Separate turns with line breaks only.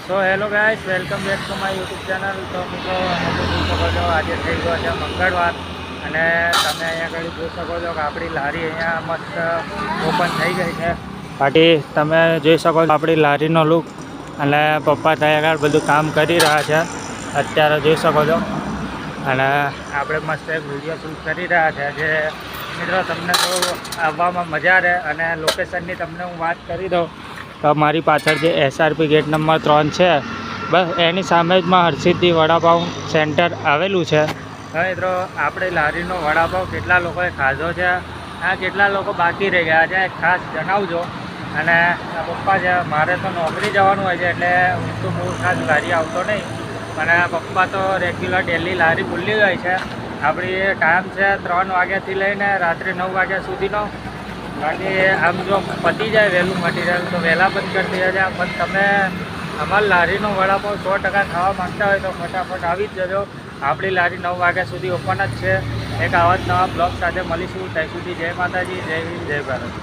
So hello guys, welcome back to my YouTube channel. તો મિત્રો અમે તો જોઈ શકો છો આજે થઈ ગયો છે મંગળવાર અને તમે અહીંયા આગળ જોઈ શકો છો કે આપણી લારી અહીંયા મસ્ત ઓપન થઈ ગઈ છે. બાકી તમે જોઈ શકો છો આપણી લારીનો લુક અને પપ્પા ત્યાં આગળ બધું કામ કરી રહ્યા છે અત્યારે જોઈ શકો છો. અને આપણે મસ્ત એક વિડીયો શૂટ કરી રહ્યા છે જે મિત્રો તમને તો આવવામાં મજા રહે. અને લોકેશનની તમને હું વાત કરી દઉં તો મારી પાછળ જે SRP ગેટ નંબર 3 છે બસ એની સામે જ માં હરસિદ્ધિ વડાપાઉં સેન્ટર આવેલું છે. હવે મિત્રો આપણે લારીનો વડાપાઉં કેટલા લોકોએ ખાધો છે, કેટલા લોકો બાકી રહી ગયા છે ખાસ જણાવજો. અને પપ્પા છે, મારે તો નોકરી જવાનું હોય છે એટલે હું તો બહુ ખાસ લારી આવતો નહીં, અને પપ્પા તો રેગ્યુલર ડેલી લારી ખુલ્લી હોય છે. આપણી ટાઈમ છે 3 વાગ્યાથી લઈને રાત્રે 9 વાગ્યા સુધીનો. બાકી આમ જો પતી જાય વહેલું મટીરિયલ તો વહેલા બંધ કરી દે છે. પણ તમે અમારી લારીનો વડાપાઉં 100% ખાવા માંગતા હોય તો ફટાફટ આવી જ જજો. આપણી લારી 9 વાગ્યા સુધી ઓપન જ છે. એક આવા જ નવા બ્લોગ સાથે મળીશું. ત્યાં સુધી જય માતાજી, જય હિન્દ, જય ભારત.